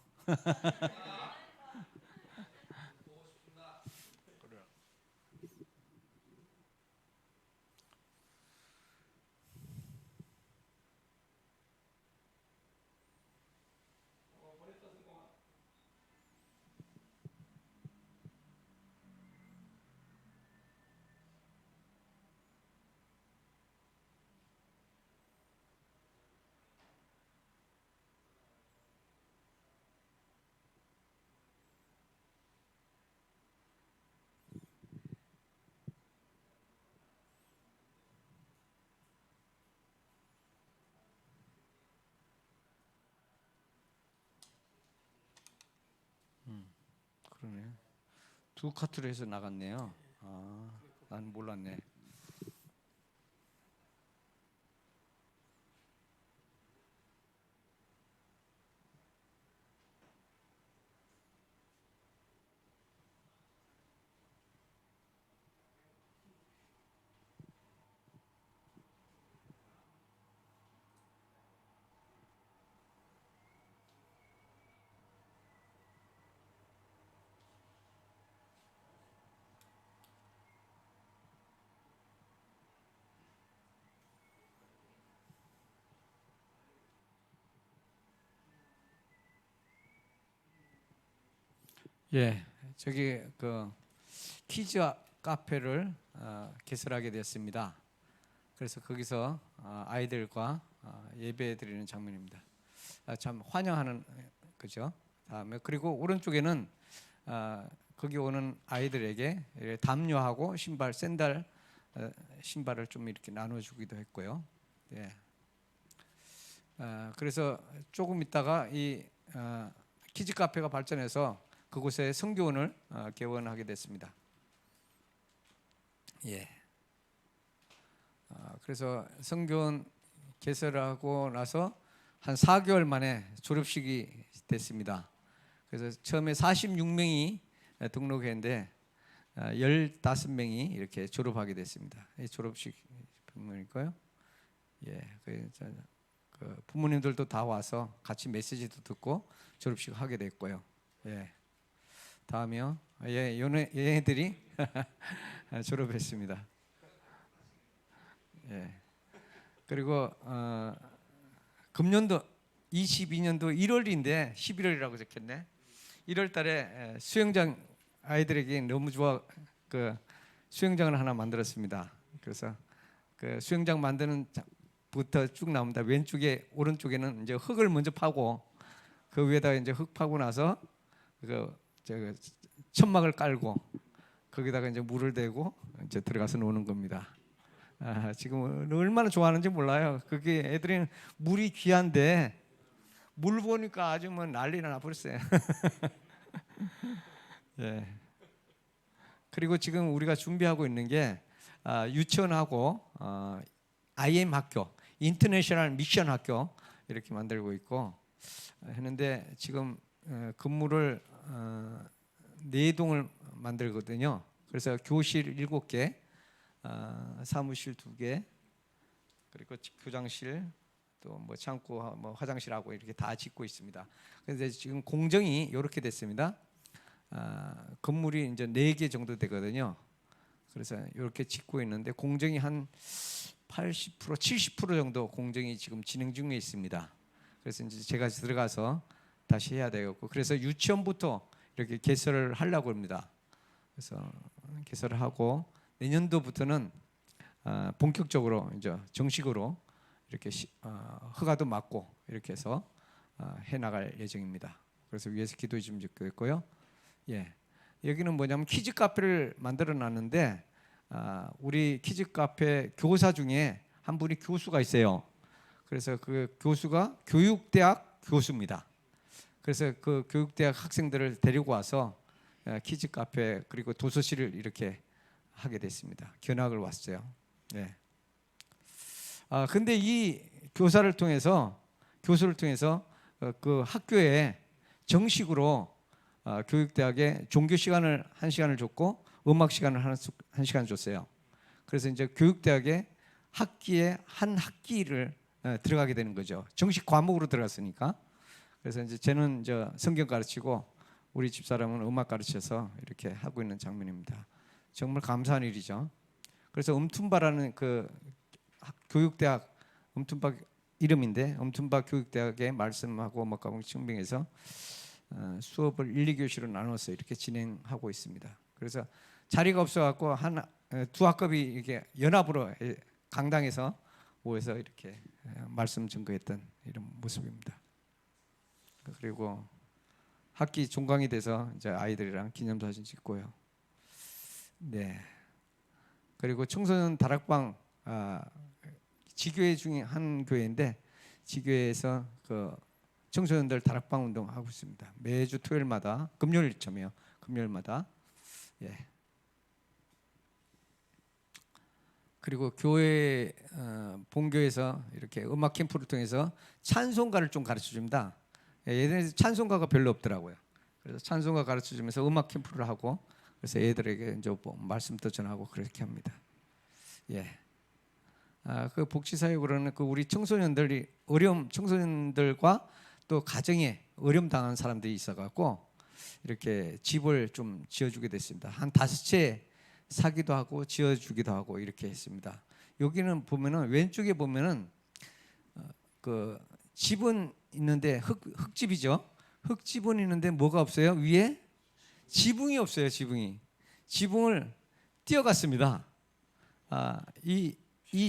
그러네. 두 카트로 해서 나갔네요. 난 몰랐네. 예, 저기 그 키즈 카페를 개설하게 됐습니다. 그래서 거기서 아이들과 예배 드리는 장면입니다. 참 환영하는 그죠? 다음에 그리고 오른쪽에는 거기 오는 아이들에게 담요하고 신발, 샌들 신발을 좀 이렇게 나눠주기도 했고요. 예. 그래서 조금 있다가 이 키즈 카페가 발전해서 그곳에 성교원을 개원하게 됐습니다. 예. 그래서 성교원 개설하고 나서 한 4개월 만에 졸업식이 됐습니다. 그래서 처음에 46명이 등록했는데 15명이 이렇게 졸업하게 됐습니다. 이 졸업식 부모님일까요? 예, 그 부모님들도 다 와서 같이 메시지도 듣고 졸업식 하게 됐고요. 예, 다음이요. 예, 얘네들이 졸업했습니다. 예, 그리고 금년도 22년도 1월인데 11월이라고 적혔네. 1월달에 수영장 아이들에게 너무 좋아 그 수영장을 하나 만들었습니다. 그래서 그 수영장 만드는 부터 쭉 나옵니다. 왼쪽에 오른쪽에는 이제 흙을 먼저 파고 그 위에다가 이제 흙 파고 나서 천막을 깔고 거기다가 이제 물을 대고 이제 들어가서 노는 겁니다. 지금 얼마나 좋아하는지 몰라요. 그게 애들이 물이 귀한데 물 보니까 아주 뭐 난리나 나버렸어요. 예. 그리고 지금 우리가 준비하고 있는 게 유치원하고 IM 학교, 인터내셔널 미션 학교 이렇게 만들고 있고 했는데 지금 건물을 4동을 만들거든요. 그래서 교실 7개, 사무실 2개, 그리고 교장실 또 뭐 창고, 뭐 화장실하고 이렇게 다 짓고 있습니다. 그런데 지금 공정이 이렇게 됐습니다. 건물이 이제 4개 정도 되거든요. 그래서 이렇게 짓고 있는데 공정이 한 80%, 70% 정도 공정이 지금 진행 중에 있습니다. 그래서 이제 제가 들어가서 다시 해야 되겠고, 그래서 유치원부터 이렇게 개설을 하려고 합니다. 그래서 개설을 하고 내년도부터는 본격적으로 이제 정식으로 이렇게 허가도 맞고 이렇게 해서 해 나갈 예정입니다. 그래서 위에서 기도해 주면 좋겠고요. 예, 여기는 뭐냐면 키즈 카페를 만들어 놨는데 우리 키즈 카페 교사 중에 한 분이 교수가 있어요. 그래서 그 교수가 교육대학 교수입니다. 그래서 그 교육대학 학생들을 데리고 와서 키즈 카페 그리고 도서실을 이렇게 하게 됐습니다. 견학을 왔어요. 네. 근데 이 교수를 통해서 그 학교에 정식으로 교육대학에 종교 시간을 1시간을 줬고 음악 시간을 1시간 줬어요. 그래서 이제 교육대학에 학기에 한 학기를 들어가게 되는 거죠. 정식 과목으로 들어갔으니까. 그래서 이제 저는 이제 성경 가르치고 우리 집사람은 음악 가르쳐서 이렇게 하고 있는 장면입니다. 정말 감사한 일이죠. 그래서 음툰바라는 그 교육대학 음툰바 이름인데 음툰바 교육대학의 말씀하고 음악과목 증빙해서 수업을 1, 2교시로 나눠서 이렇게 진행하고 있습니다. 그래서 자리가 없어갖고 두 학급이 이렇게 연합으로 강당에서 모여서 이렇게 말씀 증거했던 이런 모습입니다. 그리고 학기 종강이 돼서 이제 아이들이랑 기념사진 찍고요. 네. 그리고 청소년 다락방 지교회 중에 한 교회인데 지교회에서 그 청소년들 다락방 운동 하고 있습니다. 매주 토요일마다 금요일쯤이요. 금요일마다. 예. 그리고 교회 본교에서 이렇게 음악 캠프를 통해서 찬송가를 좀 가르쳐 줍니다. 예전에 찬송가가 별로 없더라고요. 그래서 찬송가 가르쳐 주면서 음악 캠프를 하고 그래서 애들에게 이제 말씀도 전하고 그렇게 합니다. 예. 그 복지사역으로는 그 우리 청소년들이 청소년들과 또 가정에 어려움 당한 사람들이 있어갖고 이렇게 집을 좀 지어주게 됐습니다. 한 5채 사기도 하고 지어주기도 하고 이렇게 했습니다. 여기는 보면은 왼쪽에 보면은 그 집은 있는데 흙집이죠. 흙집은 있는데 뭐가 없어요? 위에 지붕이 없어요. 지붕을 뛰어갔습니다. 이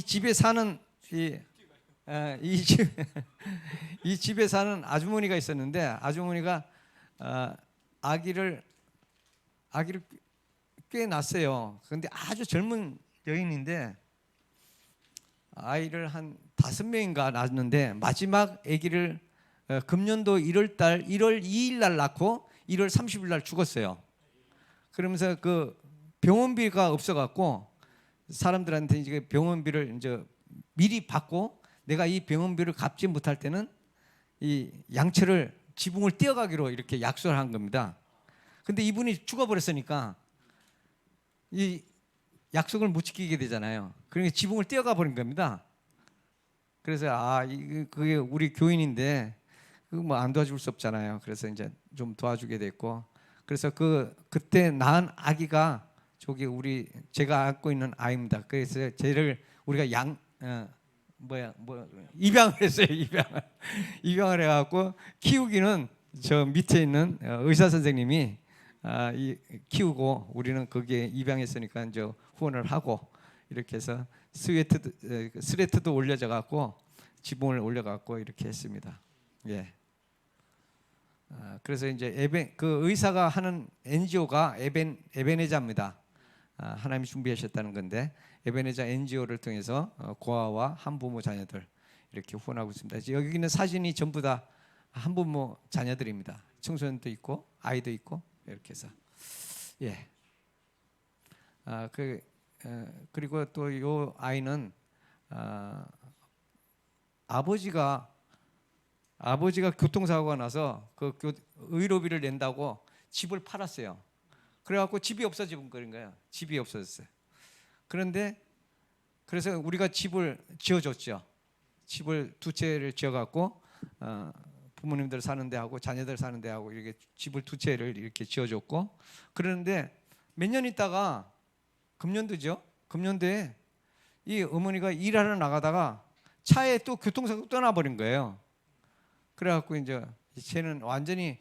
집에 사는 이 집에 사는 아주머니가 있었는데 아주머니가 아기를 꽤 낳았어요. 그런데 아주 젊은 여인인데 아이를 한 5명인가 낳았는데 마지막 아기를 금년도 1월 2일 날 낳고 1월 30일 날 죽었어요. 그러면서 그 병원비가 없어 갖고 사람들한테 이제 병원비를 이제 미리 받고 내가 이 병원비를 갚지 못할 때는 이 양처를 지붕을 떼어가기로 이렇게 약속을 한 겁니다. 근데 이분이 죽어버렸으니까 이 약속을 못 지키게 되잖아요. 그러니까 지붕을 떼어가 버린 겁니다. 그래서 그게 우리 교인인데 그거 뭐 안 도와줄 수 없잖아요. 그래서 이제 좀 도와주게 됐고, 그래서 그때 낳은 아기가 제가 안고 있는 아이입니다. 그래서 쟤를 우리가 입양을 했어요. 입양을 해갖고 키우기는 저 밑에 있는 의사 선생님이 키우고 우리는 거기에 입양했으니까 이제 후원을 하고 이렇게 해서 스레트도 올려져 갖고 지붕을 올려 갖고 이렇게 했습니다. 예. 그래서 이제 그 의사가 하는 NGO가 에베네자입니다. 하나님이 준비하셨다는 건데 에베네자 NGO를 통해서 고아와 한부모 자녀들 이렇게 후원하고 있습니다. 여기 있는 사진이 전부 다 한부모 자녀들입니다. 청소년도 있고 아이도 있고 이렇게 해서 예. 그리고 또 이 아이는 아버지가 교통사고가 나서 그 의료비를 낸다고 집을 팔았어요. 그래갖고 집이 없어진 거예요. 집이 없어졌어요. 그래서 우리가 집을 지어줬죠. 집을 2채를 지어갖고 부모님들 사는 데하고 자녀들 사는 데하고 이렇게 집을 2채를 이렇게 지어줬고, 그러는데 몇 년 있다가 금년도죠. 금년도에 이 어머니가 일하러 나가다가 차에 또 교통사고 떠나버린 거예요. 그래갖고 이제 쟤는 완전히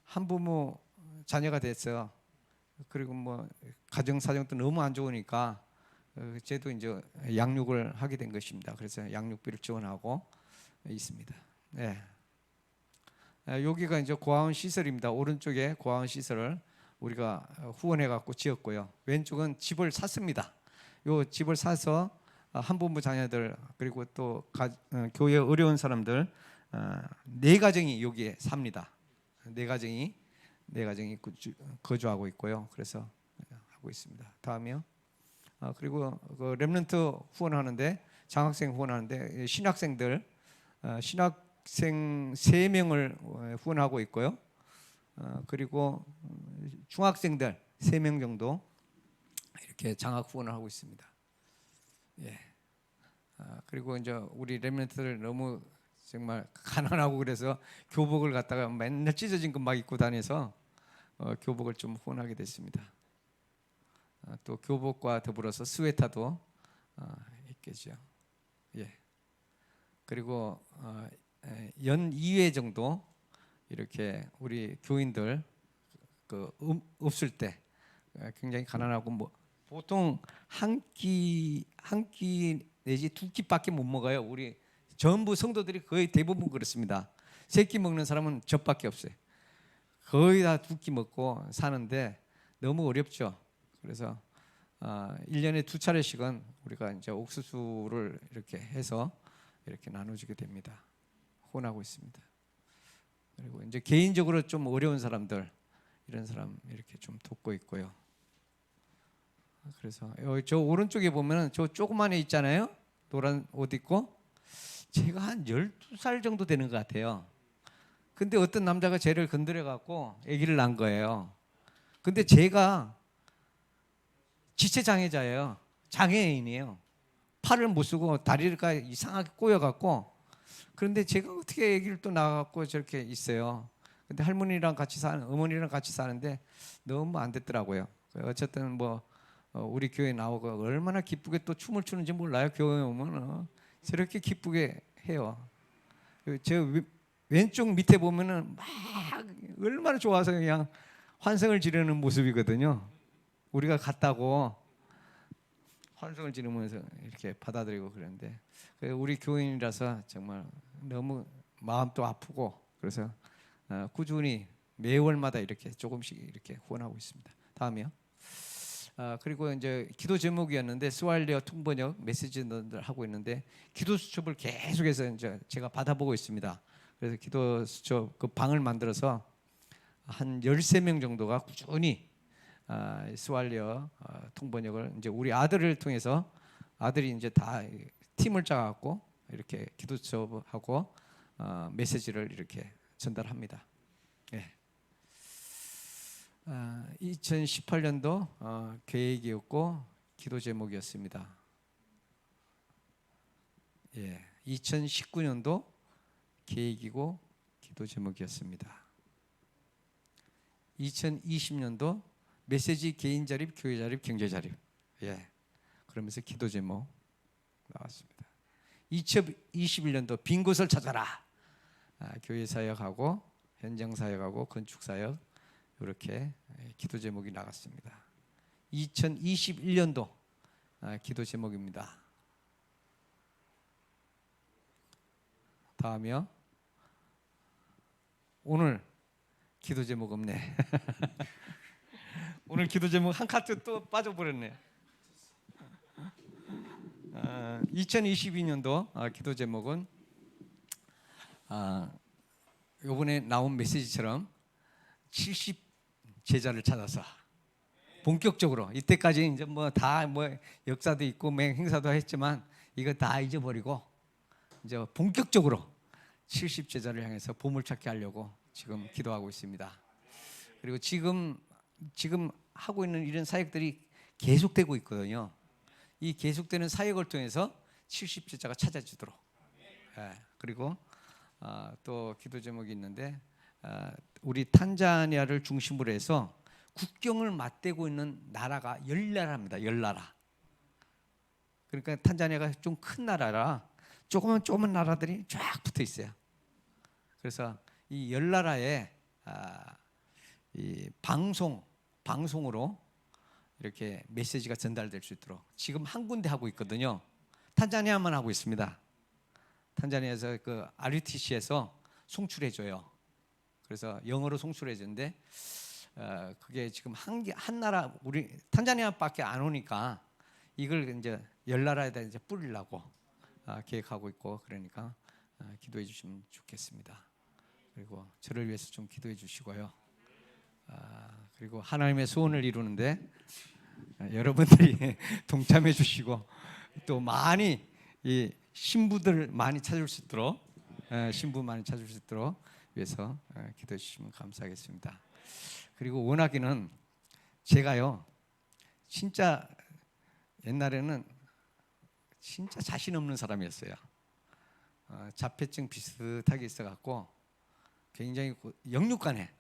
한부모 자녀가 됐어요. 그리고 뭐 가정 사정도 너무 안 좋으니까 쟤도 이제 양육을 하게 된 것입니다. 그래서 양육비를 지원하고 있습니다. 네. 여기가 이제 고아원 시설입니다. 오른쪽에 고아원 시설을 우리가 후원해 갖고 지었고요. 왼쪽은 집을 샀습니다. 요 집을 사서 한부모 자녀들 그리고 또 교회 어려운 사람들 4가정이 여기에 삽니다. 4가정이 거주하고 있고요. 그래서 하고 있습니다. 다음이요. 그리고 그 렘넌트 후원하는데 장학생 후원하는데 신학생 3명을 후원하고 있고요. 그리고 중학생들 3명 정도 이렇게 장학 후원을 하고 있습니다. 예. 그리고 이제 우리 렘넌트들 너무 정말 가난하고 그래서 교복을 갖다가 맨날 찢어진 거 막 입고 다녀서 교복을 좀 후원하게 됐습니다. 또 교복과 더불어서 스웨터도 있겠죠. 예. 그리고 연 2회 정도 이렇게 우리 교인들 없을 때 굉장히 가난하고 뭐 보통 한 끼 내지 2끼밖에 못 먹어요. 우리 전부 성도들이 거의 대부분 그렇습니다. 3끼 먹는 사람은 저밖에 없어요. 거의 다 2끼 먹고 사는데 너무 어렵죠. 그래서 1년에 2차례씩은 우리가 이제 옥수수를 이렇게 해서 이렇게 나눠주게 됩니다. 후원하고 있습니다. 그리고 이제 개인적으로 좀 어려운 사람들 이런 사람 이렇게 좀 돕고 있고요. 그래서 저 오른쪽에 보면은 저 조그만 애 있잖아요. 노란 옷 입고 제가 한 12살 정도 되는 것 같아요. 근데 어떤 남자가 쟤를 건드려 갖고 아기를 낳은 거예요. 근데 제가 지체 장애자예요. 장애인이에요. 팔을 못 쓰고 다리가 이상하게 꼬여 갖고, 그런데 제가 어떻게 아기를 또 낳아 갖고 저렇게 있어요. 근데 어머니랑 같이 사는데 너무 안 됐더라고요. 어쨌든 뭐 우리 교회 나오고 얼마나 기쁘게 또 춤을 추는지 몰라요. 교회 오면 저렇게 기쁘게 해요. 저 왼쪽 밑에 보면은 막 얼마나 좋아서 그냥 환성을 지르는 모습이거든요. 우리가 갔다고 환성을 지르면서 이렇게 받아들이고 그러는데 우리 교인이라서 정말 너무 마음도 아프고 그래서 꾸준히 매월마다 이렇게 조금씩 이렇게 후원하고 있습니다. 다음이요. 그리고 이제 기도 제목이었는데 스왈리어 통번역 메시지들 하고 있는데 기도 수첩을 계속해서 이제 제가 받아보고 있습니다. 그래서 기도 수첩 그 방을 만들어서 한 13명 정도가 꾸준히 스왈리어 통번역을 이제 우리 아들을 통해서 아들이 이제 다 팀을 짜갖고 이렇게 기도 수첩하고 메시지를 이렇게 전달합니다. 예. 2018년도 계획이었고 기도 제목이었습니다. 예, 2019년도 계획이고 기도 제목이었습니다. 2020년도 메시지 개인 자립, 교회 자립, 경제 자립. 예, 그러면서 기도 제목 나왔습니다. 2021년도 빈 곳을 찾아라. 교회 사역하고 현장 사역하고 건축 사역 이렇게 기도 제목이 나갔습니다. 2021년도 기도 제목입니다. 다음이요. 오늘 기도 제목 없네. 오늘 기도 제목 한 카트 또 빠져버렸네. 2022년도 기도 제목은 이번에 나온 메시지처럼 70 제자를 찾아서 본격적으로 이때까지 이제 뭐 다 뭐 역사도 있고 행사도 했지만 이거 다 잊어버리고 이제 본격적으로 70 제자를 향해서 보물찾기 하려고 지금 기도하고 있습니다. 그리고 지금 하고 있는 이런 사역들이 계속되고 있거든요. 이 계속되는 사역을 통해서 70 제자가 찾아지도록. 예, 그리고 또 기도 제목이 있는데 우리 탄자니아를 중심으로 해서 국경을 맞대고 있는 나라가 10나라입니다. 10나라. 그러니까 탄자니아가 좀 큰 나라라 조그만 나라들이 쫙 붙어 있어요. 그래서 이 10나라에 이 방송으로 이렇게 메시지가 전달될 수 있도록 지금 한 군데 하고 있거든요. 탄자니아만 하고 있습니다. 탄자니아에서 그 RUTC에서 송출해 줘요. 그래서 영어로 송출해 주는데 그게 지금 한 나라 우리 탄자니아밖에 안 오니까 이걸 이제 10나라에다 이제 뿌리려고 계획하고 있고 그러니까 기도해 주시면 좋겠습니다. 그리고 저를 위해서 좀 기도해 주시고요. 그리고 하나님의 소원을 이루는데 여러분들이 동참해 주시고 또 많이 이 신부들 많이 찾을 수 있도록 신부 많이 찾을 수 있도록 위해서 기도해 주시면 감사하겠습니다. 그리고 원하기는 제가요 진짜 옛날에는 진짜 자신 없는 사람이었어요. 자폐증 비슷하게 있어갖고 굉장히 영육간에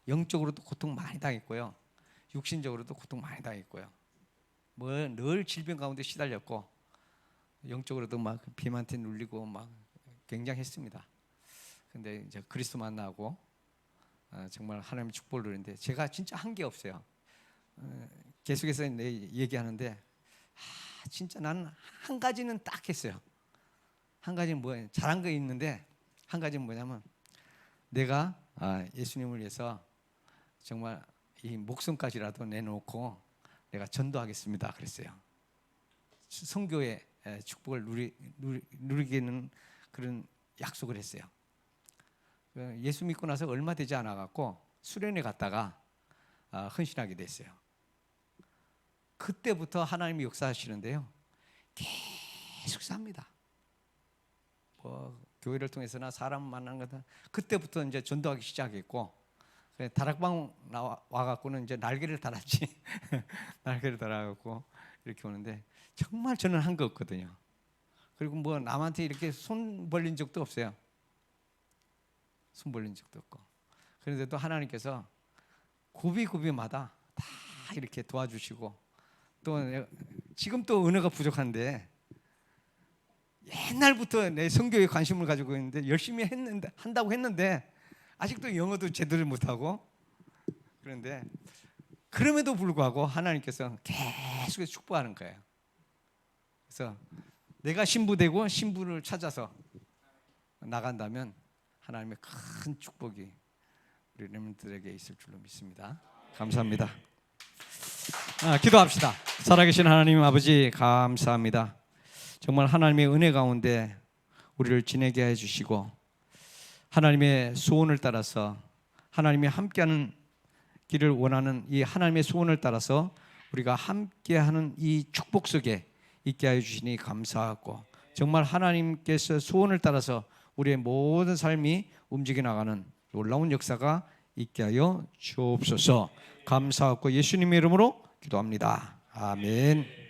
영적으로도 고통 많이 당했고요, 육신적으로도 고통 많이 당했고요. 뭐 늘 질병 가운데 시달렸고 영적으로도 막 비만테 눌리고 막 굉장했습니다. 근데 이제 그리스도 만나고 정말 하나님의 축복을 누리는데 제가 진짜 한 게 없어요. 계속해서 얘기하는데 진짜 나는 한 가지는 딱 했어요. 한 가지는 뭐예요? 잘한 거 있는데 한 가지는 뭐냐면 내가 예수님을 위해서 정말 이 목숨까지라도 내놓고 내가 전도하겠습니다 그랬어요. 선교의 축복을 누리게는 그런 약속을 했어요. 예수 믿고 나서 얼마 되지 않아 갖고 수련회 갔다가 헌신하게 됐어요. 그때부터 하나님이 역사하시는데요, 계속 삽니다. 뭐 교회를 통해서나 사람 만나는 거다. 그때부터 이제 전도하기 시작했고 다락방 와 갖고는 이제 날개를 달았지. 날개를 달아갖고 이렇게 오는데 정말 저는 한 거 없거든요. 그리고 뭐 남한테 이렇게 손 벌린 적도 없어요. 손 벌린 적도 없고. 그런데도 하나님께서 고비고비마다 다 이렇게 도와주시고 또 지금 또 은혜가 부족한데 옛날부터 내 선교에 관심을 가지고 있는데 열심히 한다고 했는데 아직도 영어도 제대로 못하고 그런데 그럼에도 불구하고 하나님께서 계속해서 축복하는 거예요. 그래서 내가 신부되고 신부를 찾아서 나간다면 하나님의 큰 축복이 우리 렘넌트들에게 있을 줄로 믿습니다. 감사합니다. 기도합시다. 살아계신 하나님 아버지 감사합니다. 정말 하나님의 은혜 가운데 우리를 지내게 해주시고 하나님의 소원을 따라서 하나님이 함께하는 길을 원하는 이 하나님의 소원을 따라서 우리가 함께하는 이 축복 속에 있게 하여 주시니 감사하고 정말 하나님께서 소원을 따라서 우리의 모든 삶이 움직여 나가는 놀라운 역사가 있게 하여 주옵소서. 감사하고 예수님의 이름으로 기도합니다. 아멘.